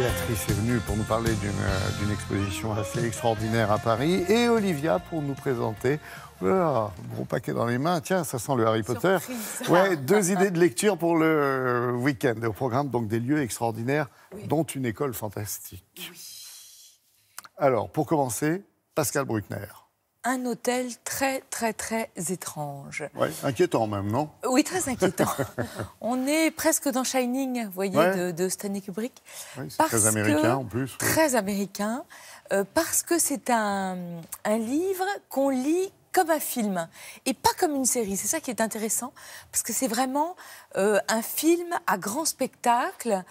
Béatrice est venue pour nous parler d'une exposition assez extraordinaire à Paris et Olivia pour nous présenter, un gros paquet dans les mains, tiens, ça sent le Harry Potter. Ouais, 2 idées de lecture pour le week-end. Au programme, donc, des lieux extraordinaires, dont une école fantastique. Alors, pour commencer, Pascal Bruckner. Un hôtel très, très, très étrange. Ouais, inquiétant même, non? Oui, très inquiétant. On est presque dans Shining, vous voyez, de Stanley Kubrick. Oui, c'est très américain en plus. Oui. Très américain, parce que c'est un livre qu'on lit comme un film, et pas comme une série. C'est ça qui est intéressant, parce que c'est vraiment un film à grand spectacle,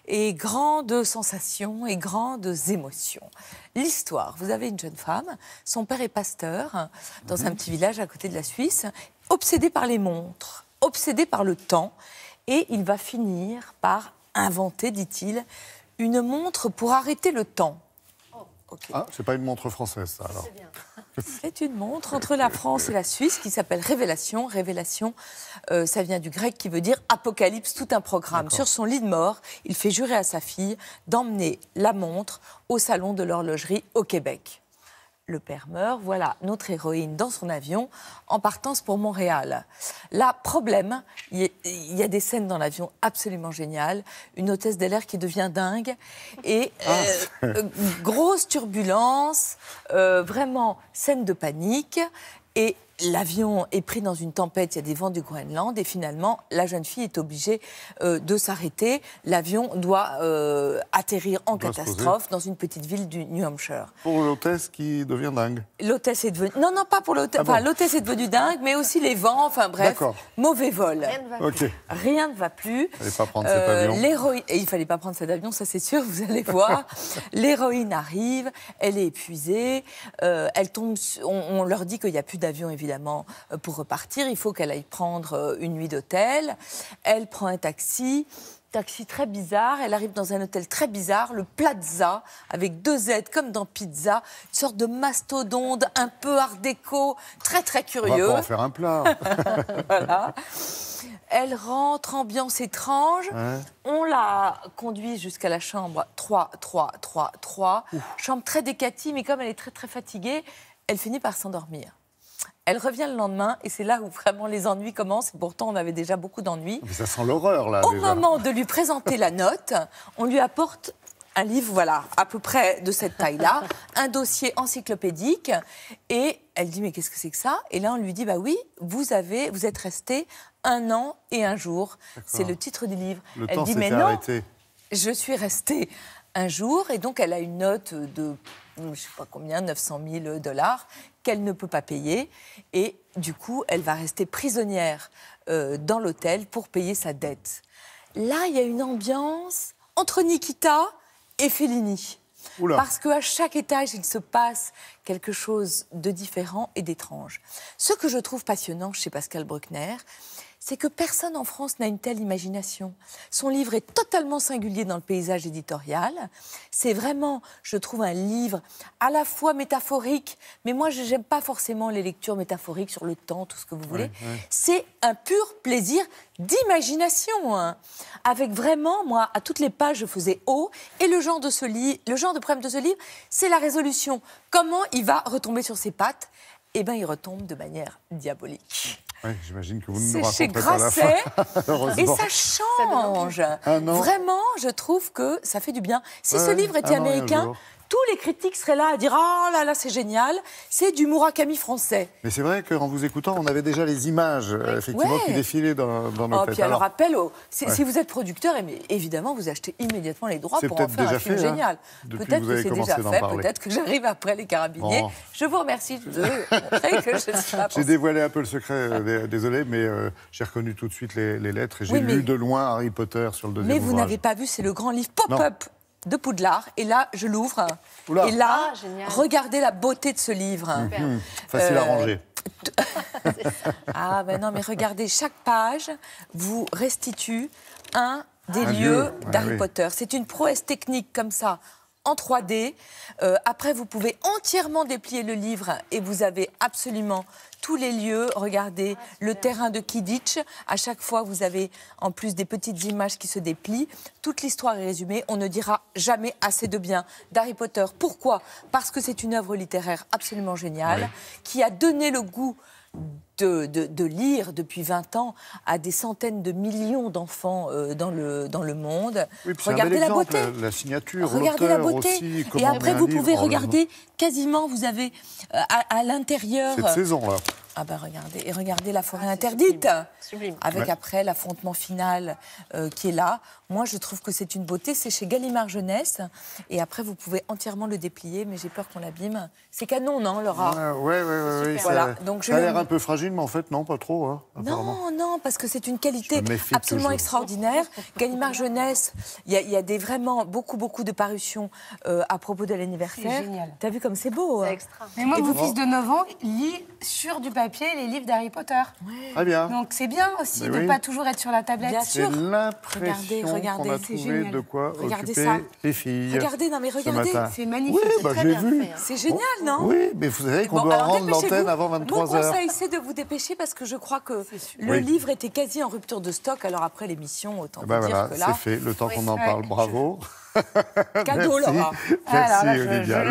et grandes sensations, et grandes émotions. L'histoire, vous avez une jeune femme, son père est pasteur, dans un petit village à côté de la Suisse, obsédé par les montres, obsédé par le temps, et il va finir par inventer, dit-il, une montre pour arrêter le temps. Okay. Ah, c'est pas une montre française, ça, alors. C'est une montre entre la France et la Suisse qui s'appelle Révélation. Révélation, ça vient du grec qui veut dire apocalypse, tout un programme. Sur son lit de mort, il fait jurer à sa fille d'emmener la montre au salon de l'horlogerie au Québec. Le père meurt, voilà notre héroïne dans son avion en partance pour Montréal. Là, problème, il y a des scènes dans l'avion absolument géniales. Une hôtesse de l'air qui devient dingue et grosse turbulence, vraiment scène de panique. Et l'avion est pris dans une tempête, il y a des vents du Groenland et finalement, la jeune fille est obligée de s'arrêter. L'avion doit atterrir en catastrophe dans une petite ville du New Hampshire. Pour l'hôtesse qui devient dingue. L'hôtesse est devenue... Non, pas pour l'hôtesse. Enfin, l'hôtesse est devenue dingue, mais aussi les vents, enfin bref, mauvais vol. Rien ne va plus. Rien ne va plus. Il ne fallait pas prendre cet avion. Et il ne fallait pas prendre cet avion, ça c'est sûr, vous allez voir. L'héroïne arrive, elle est épuisée, elle tombe... On leur dit qu'il n'y a plus d'avion, évidemment, pour repartir. Il faut qu'elle aille prendre une nuit d'hôtel. Elle prend un taxi très bizarre. Elle arrive dans un hôtel très bizarre, le Plaza, avec 2 Z comme dans Pizza, une sorte de mastodonte un peu art déco, très très curieux. On va pas en faire un plat. Voilà. Elle rentre, ambiance étrange. Ouais. On la conduit jusqu'à la chambre 3. Chambre très décatie, mais comme elle est très très fatiguée, elle finit par s'endormir. Elle revient le lendemain et c'est là où vraiment les ennuis commencent. Et pourtant, on avait déjà beaucoup d'ennuis. Ça sent l'horreur, là, Au déjà. moment de lui présenter la note, on lui apporte un livre, voilà, à peu près de cette taille-là, un dossier encyclopédique. Et elle dit, mais qu'est-ce que c'est que ça? Et là, on lui dit, bah oui, vous êtes resté 1 an et 1 jour. C'est le titre du livre. Elle dit, mais non, arrêté. Je suis restée 1 jour. Et donc, elle a une note de, je ne sais pas combien, 900 000 $, qu'elle ne peut pas payer. Et du coup, elle va rester prisonnière dans l'hôtel pour payer sa dette. Là, il y a une ambiance entre Nikita et Fellini. Oula. Parce qu'à chaque étage, il se passe quelque chose de différent et d'étrange. Ce que je trouve passionnant chez Pascal Bruckner, c'est que personne en France n'a une telle imagination. Son livre est totalement singulier dans le paysage éditorial. C'est vraiment, je trouve, un livre à la fois métaphorique, mais moi, je n'aime pas forcément les lectures métaphoriques sur le temps, tout ce que vous voulez. Ouais. C'est un pur plaisir d'imagination, hein. Avec vraiment, moi, à toutes les pages, je faisais « oh ». Et le genre de problème de ce livre, c'est la résolution. Comment il va retomber sur ses pattes? Eh bien, il retombe de manière diabolique. Oui, j'imagine que vous ne nous raconterez pas la fin. Et ça change. Vraiment, je trouve que ça fait du bien. Si ce livre était américain, tous les critiques seraient là à dire « ah là là, c'est génial, c'est du Murakami français ». Mais c'est vrai qu'en vous écoutant, on avait déjà les images effectivement qui défilaient dans nos têtes. Puis alors, rappel, si vous êtes producteur, évidemment, vous achetez immédiatement les droits pour en faire un film génial. Peut-être que c'est déjà fait, peut-être que j'arrive après les Carabiniers. Bon. Je vous remercie de montrer que je suis là. J'ai dévoilé un peu le secret, désolé, mais j'ai reconnu tout de suite les lettres et j'ai lu de loin Harry Potter sur le deuxième ouvrage. Mais vous n'avez pas vu, c'est le grand livre Pop-up de Poudlard. Et là, je l'ouvre. Et là, regardez la beauté de ce livre. Facile à ranger. Ah ben non, mais regardez, chaque page vous restitue un des lieux d'Harry Potter. C'est une prouesse technique comme ça, en 3D. Après, vous pouvez entièrement déplier le livre et vous avez absolument tous les lieux. Regardez le terrain de Quidditch. À chaque fois, vous avez en plus des petites images qui se déplient. Toute l'histoire est résumée. On ne dira jamais assez de bien d'Harry Potter. Pourquoi ? Parce que c'est une œuvre littéraire absolument géniale, qui a donné le goût de lire depuis 20 ans à des centaines de millions d'enfants dans le monde. Oui, regardez la beauté. La signature, regardez la beauté. Aussi, et après, vous pouvez regarder quasiment, vous avez à l'intérieur... Cette saison-là. Ah ben regardez, et regardez la forêt interdite, sublime. Avec après l'affrontement final qui est là. Moi, je trouve que c'est une beauté. C'est chez Gallimard Jeunesse. Et après, vous pouvez entièrement le déplier, mais j'ai peur qu'on l'abîme. C'est canon, non, Laura ? Oui. Voilà. Donc, ça a l'air un peu fragile, mais en fait, non, pas trop. Hein, non, parce que c'est une qualité absolument extraordinaire. Gallimard Jeunesse, il y a vraiment beaucoup de parutions à propos de l'anniversaire. C'est génial. T'as vu comme c'est beau ? C'est extra. Mais moi, mon fils de 9 ans lit sur du papier les livres d'Harry Potter. Ouais. Très bien. Donc c'est bien aussi de ne pas toujours être sur la tablette. Bien sûr. C'est l'impression qu'on a trouvé de quoi occuper les filles. Regardez, c'est magnifique. Oui, c'est je l'ai vu. C'est génial, non ? Oui, mais vous savez qu'on doit rendre l'antenne avant 23h. Mon conseil, c'est de vous dépêcher parce que je crois que le livre était quasi en rupture de stock. Alors après l'émission, autant vous dire que là... c'est fait, le temps qu'on en parle. Bravo. Cadeau, Laura. Merci, Olivia.